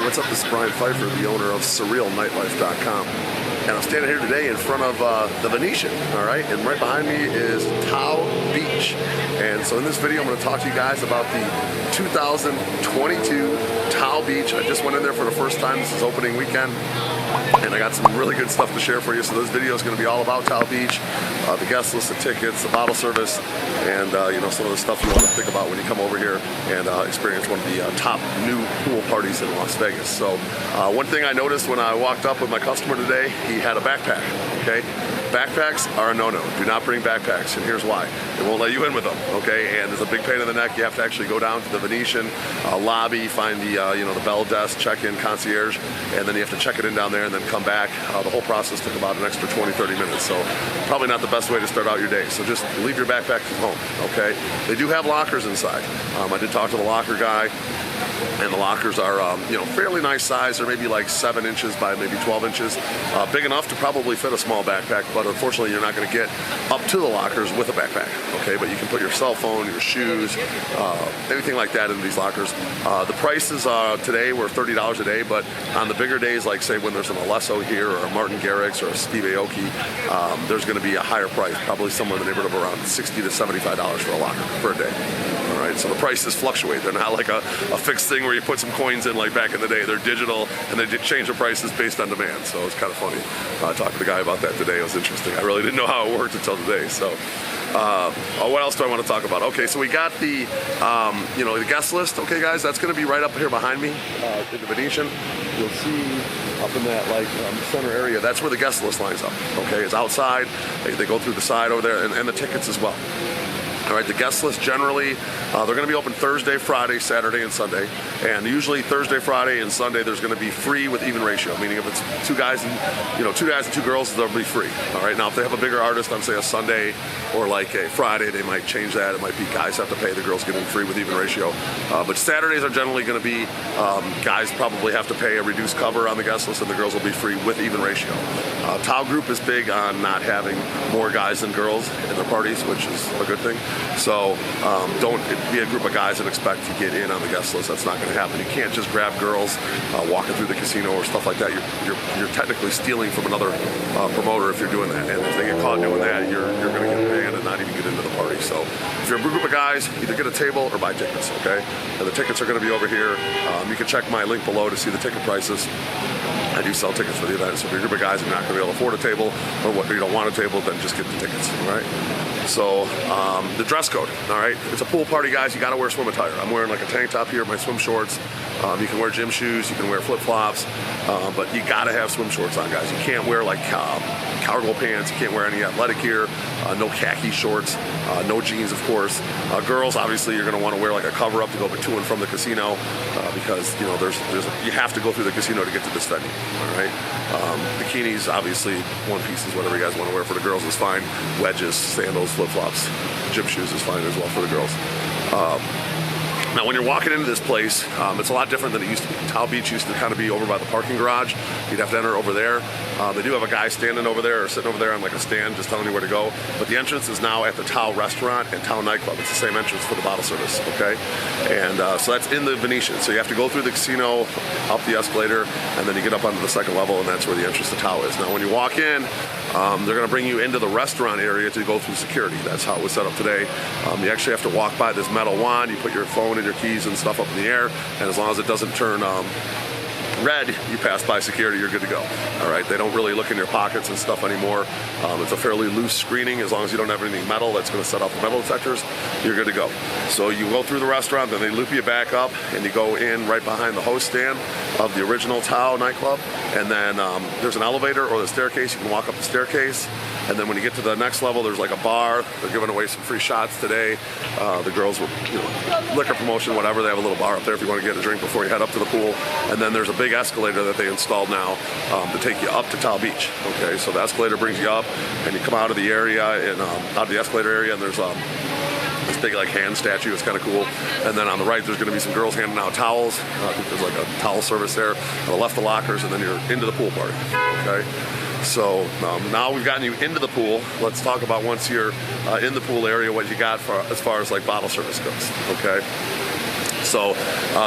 what's up? This is Brian Pfeiffer, the owner of Surreal.Nightlife.com. And I'm standing here today in front of the Venetian, all right? And right behind me is TAO Beach. And so in this video, I'm gonna talk to you guys about the 2022 TAO Beach. I just went in there for the first time. This is opening weekend. And I got some really good stuff to share for you. So this video is going to be all about TAO Beach, the guest list, the tickets, the bottle service, and you know, some of the stuff you want to think about when you come over here and experience one of the top new pool parties in Las Vegas. So one thing I noticed when I walked up with my customer today, he had a backpack. Okay, backpacks are a no-no. Do not bring backpacks, and here's why. They won't let you in with them. Okay, and there's a big pain in the neck. You have to actually go down to the Venetian lobby, find the you know, the bell desk, check-in concierge, and then you have to check it in down there and then come back. The whole process took about an extra 20-30 minutes, so probably not the best way to start out your day. So just leave your backpack at home, okay? They do have lockers inside. I did talk to the locker guy, and the lockers are you know, fairly nice size. They're maybe like 7 inches by maybe 12 inches. Big enough to probably fit a small backpack, but unfortunately you're not going to get up to the lockers with a backpack, okay? But you can put your cell phone, your shoes, anything like that in these lockers. The prices today were $30 a day, but on the bigger days, like say when there's an Alesso here or a Martin Garrix or a Steve Aoki, there's going to be a higher price, probably somewhere in the neighborhood of around $60 to $75 for a locker per day. All right, so the prices fluctuate. They're not like a fixed thing where you put some coins in like back in the day. They're digital, and they change the prices based on demand. So it's kind of funny. Talking to the guy about that today. It was interesting. I really didn't know how it worked until today. So what else do I want to talk about? Okay, so we got the you know, the guest list. Okay, guys, that's going to be right up here behind me in the Venetian. You'll see up in that like center area. That's where the guest list lines up. Okay, it's outside. They go through the side over there, and the tickets as well. All right, the guest list generally, they're going to be open Thursday, Friday, Saturday, and Sunday. And usually Thursday, Friday, and Sunday, there's going to be free with even ratio. Meaning if it's two guys and 2 girls, they'll be free. All right. Now if they have a bigger artist on say a Sunday or like a Friday, they might change that. It might be guys have to pay, the girls get in free with even ratio. But Saturdays are generally going to be guys probably have to pay a reduced cover on the guest list, and the girls will be free with even ratio. TAO Group is big on not having more guys than girls in their parties, which is a good thing. So don't be a group of guys and expect to get in on the guest list. That's not going to happen. You can't just grab girls walking through the casino or stuff like that. You're technically stealing from another promoter if you're doing that. And if they get caught doing that, you're going to get banned and not even get into the party. So if you're a group of guys, either get a table or buy tickets, okay? And the tickets are going to be over here. You can check my link below to see the ticket prices. I do sell tickets for the event, so if you're a group of guys and you're not going to be able to afford a table, or you don't want a table, then just get the tickets, all right? So the dress code, all right? It's a pool party, guys. You got to wear swim attire. I'm wearing like a tank top here, my swim shorts. You can wear gym shoes, you can wear flip-flops, but you got to have swim shorts on, guys. You can't wear like cargo pants, you can't wear any athletic gear, no khaki shorts, no jeans, of course. Girls, obviously, you're going to want to wear like a cover-up to go to and from the casino because, you know, you have to go through the casino to get to this venue, all right? Bikinis, obviously, one pieces, whatever you guys want to wear for the girls is fine. Wedges, sandals, flip-flops, gym shoes is fine as well for the girls. Now, when you're walking into this place, it's a lot different than it used to be. TAO Beach used to kind of be over by the parking garage. You'd have to enter over there. They do have a guy standing over there or sitting over there on like a stand just telling you where to go. But the entrance is now at the TAO restaurant and TAO nightclub. It's the same entrance for the bottle service, okay? And so that's in the Venetian. So you have to go through the casino, up the escalator, and then you get up onto the second level, and that's where the entrance to TAO is. Now, when you walk in, they're going to bring you into the restaurant area to go through security. That's how it was set up today. You actually have to walk by this metal wand. You put your phone and your keys and stuff up in the air, and as long as it doesn't turn red, you pass by security, you're good to go. All right, they don't really look in your pockets and stuff anymore. It's a fairly loose screening. As long as you don't have anything metal that's going to set off the metal detectors, you're good to go. So you go through the restaurant, then they loop you back up, and you go in right behind the host stand of the original TAO nightclub. And then there's an elevator or the staircase. You can walk up the staircase. And then when you get to the next level, there's like a bar. They're giving away some free shots today. The girls were, you know, liquor promotion, whatever. They have a little bar up there if you want to get a drink before you head up to the pool. And then there's a big escalator that they installed now to take you up to TAO Beach. Okay, so the escalator brings you up, and you come out of the area and out of the escalator area, and there's this big like hand statue. It's kind of cool. And then on the right, there's going to be some girls handing out towels. I think there's like a towel service there. On the left, the lockers, and then you're into the pool party. Okay. So now we've gotten you into the pool. Let's talk about once you're in the pool area, what you got for as far as like bottle service goes. Okay. So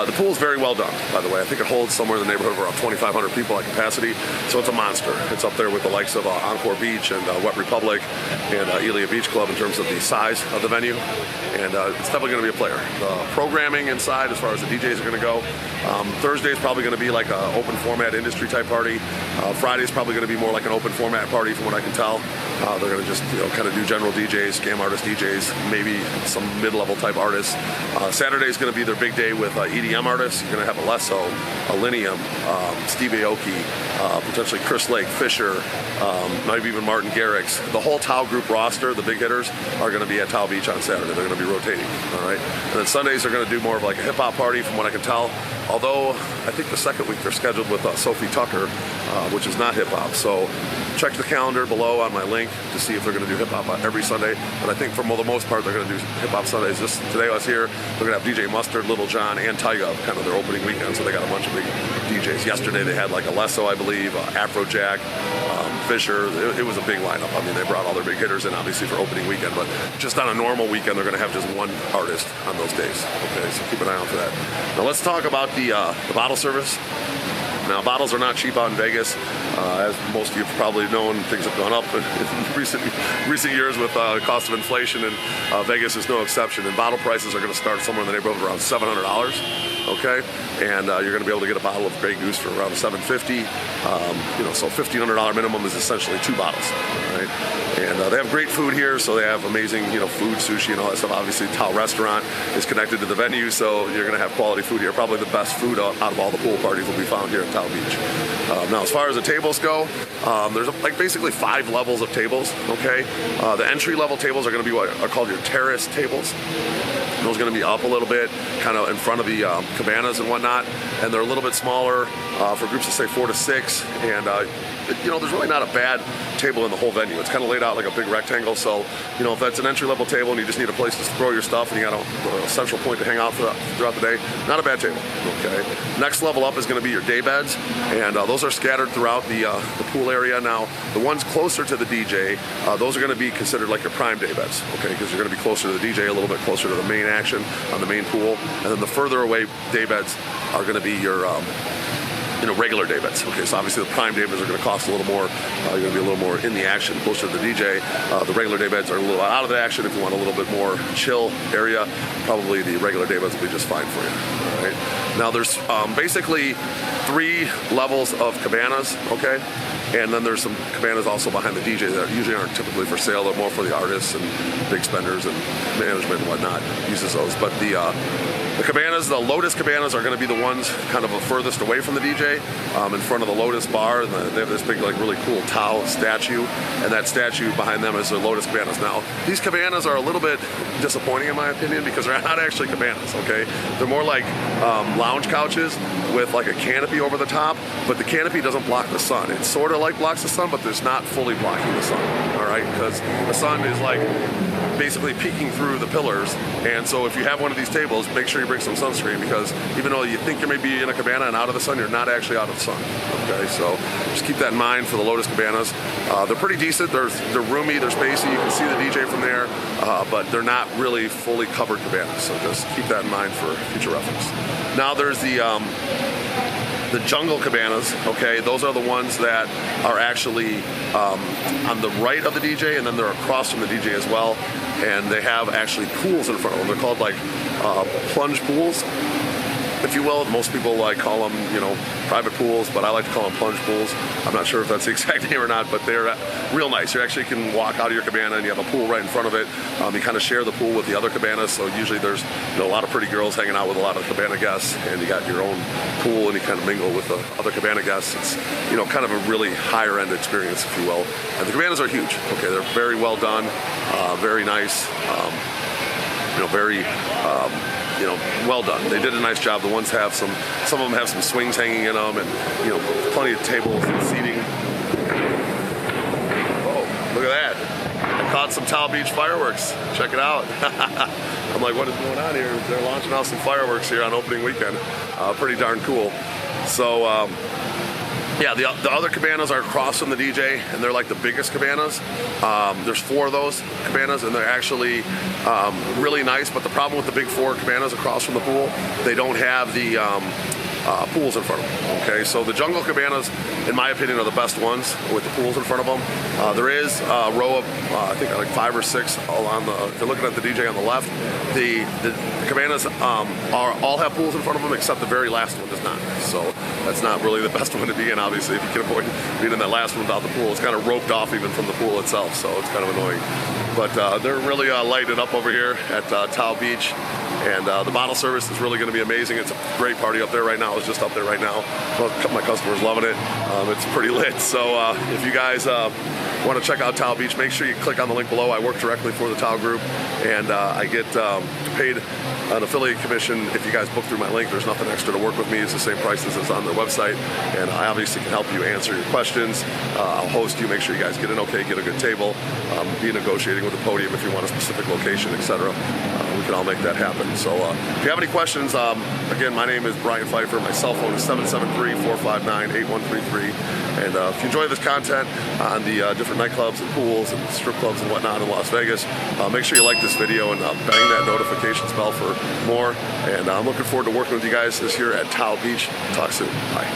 the pool is very well done, by the way. I think it holds somewhere in the neighborhood of around 2,500 people at capacity. So it's a monster. It's up there with the likes of Encore Beach and Wet Republic and a.k.a. Beach Club in terms of the size of the venue. And it's definitely going to be a player. The programming inside, as far as the DJs are going to go, Thursday is probably going to be like an open format industry type party. Friday is probably going to be more like an open format party from what I can tell. They're going to just kind of do general DJs, scam artist DJs, maybe some mid-level type artists. Saturday is going to be their big day with EDM artists. You're going to have Alesso, Alinium, Steve Aoki, potentially Chris Lake, Fisher, maybe even Martin Garrix. The whole TAO group roster, the big hitters, are going to be at TAO Beach on Saturday. They're going to be rotating, all right? And then Sundays are going to do more of like a hip-hop party from what I can tell. Although I think the second week they're scheduled with Sophie Tucker, which is not hip-hop. So check the calendar below on my link to see if they're going to do hip-hop every Sunday. But I think for the most part, they're going to do hip-hop Sundays. Just today I was here, they're going to have DJ Mustard, Little John, and Tyga, kind of their opening weekend. So they got a bunch of big DJs. Yesterday they had like Alesso, I believe, Afrojack, Fisher. It was a big lineup. I mean, they brought all their big hitters in, obviously, for opening weekend. But just on a normal weekend, they're going to have just one artist on those days. Okay, so keep an eye out for that. Now let's talk about the bottle service. Now, bottles are not cheap out in Vegas. As most of you have probably known, things have gone up in recent years with cost of inflation, and Vegas is no exception. And bottle prices are going to start somewhere in the neighborhood of around $700. Okay, and you're going to be able to get a bottle of Grey Goose for around $750. So $1,500 minimum is essentially 2 bottles. All right, and they have great food here, so they have amazing, food, sushi, and all that stuff. Obviously, TAO Restaurant is connected to the venue, so you're going to have quality food here. Probably the best food out of all the pool parties will be found here at TAO Beach. Now, as far as the tables go, there's basically 5 levels of tables. Okay, the entry level tables are going to be what are called your Terrace Tables. Those are going to be up a little bit, kind of in front of the Cabanas and whatnot, and they're a little bit smaller for groups of say 4 to 6. And there's really not a bad table in the whole venue. It's kind of laid out like a big rectangle. So if that's an entry level table and you just need a place to throw your stuff and you got a central point to hang out throughout the day, not a bad table. Okay. Next level up is going to be your day beds, and those are scattered throughout the pool area. Now, the ones closer to the DJ, those are going to be considered like your prime day beds. Okay, because you're going to be closer to the DJ, a little bit closer to the main action on the main pool, and then the further away day beds are going to be your regular day beds. Okay, so obviously the prime day beds are going to cost a little more. You're going to be a little more in the action, closer to the DJ. The regular day beds are a little out of the action. If you want a little bit more chill area, probably the regular day beds will be just fine for you. All right. Now there's basically 3 levels of cabanas. Okay. And then there's some cabanas also behind the DJ that usually aren't typically for sale. They're more for the artists and big spenders and management and whatnot uses those. But the cabanas, the Lotus cabanas, are going to be the ones kind of furthest away from the DJ, in front of the Lotus bar. And they have this big, like, really cool TAO statue, and that statue behind them is the Lotus cabanas. Now, these cabanas are a little bit disappointing in my opinion because they're not actually cabanas. Okay, they're more like lounge couches with like a canopy over the top, but the canopy doesn't block the sun. It sort of like blocks the sun, but it's not fully blocking the sun. All right, because the sun is like basically peeking through the pillars, and so if you have one of these tables, make sure you bring some sunscreen, because even though you think you may be in a cabana and out of the sun, you're not actually out of the sun. Okay, so just keep that in mind for the Lotus cabanas. They're pretty decent. They're roomy, they're spacey. You can see the DJ from there, but they're not really fully covered cabanas. So just keep that in mind for future reference. Now there's the jungle cabanas. Okay, those are the ones that are actually on the right of the DJ, and then they're across from the DJ as well, and they have actually pools in front of them. They're called like plunge pools, if you will. Most people call them, private pools, but I like to call them plunge pools. I'm not sure if that's the exact name or not, but they're real nice. You actually can walk out of your cabana and you have a pool right in front of it. You kind of share the pool with the other cabanas, so usually there's a lot of pretty girls hanging out with a lot of cabana guests, and you got your own pool and you kind of mingle with the other cabana guests. It's kind of a really higher end experience, if you will. And the cabanas are huge. Okay, they're very well done, very nice, very well done. They did a nice job. The ones have some of them have some swings hanging in them, and plenty of tables and seating. Oh, look at that! I caught some TAO Beach fireworks. Check it out. I'm like, what is going on here? They're launching off some fireworks here on opening weekend. Pretty darn cool. So Yeah, the other cabanas are across from the DJ, and they're like the biggest cabanas. There's 4 of those cabanas, and they're actually really nice. But the problem with the big 4 cabanas across from the pool, they don't have the pools in front of them. Okay, so the jungle cabanas, in my opinion, are the best ones with the pools in front of them. There is a row of I think like 5 or 6 on the. If you're looking at the DJ on the left, the cabanas all have pools in front of them, except the very last one does not. So that's not really the best one to be in. Obviously, if you can avoid being in that last one without the pool, it's kind of roped off even from the pool itself. So it's kind of annoying. But they're really lighting up over here at TAO Beach. And the bottle service is really going to be amazing. It's a great party up there right now. I was just up there right now. My customers loving it. It's pretty lit. So if you guys want to check out TAO Beach, make sure you click on the link below. I work directly for the TAO group, and I get paid an affiliate commission if you guys book through my link. There's nothing extra to work with me. It's the same prices as on their website, and I obviously can help you answer your questions. I'll host you, make sure you guys get in okay, get a good table, be negotiating with the podium if you want a specific location, etc. We can all make that happen. So if you have any questions, again, my name is Brian Pfeiffer. My cell phone is 773-459-8133. And if you enjoy this content on the different nightclubs and pools and strip clubs and whatnot in Las Vegas, make sure you like this video and bang that notifications bell for more. And I'm looking forward to working with you guys this year at TAO Beach. Talk soon. Bye.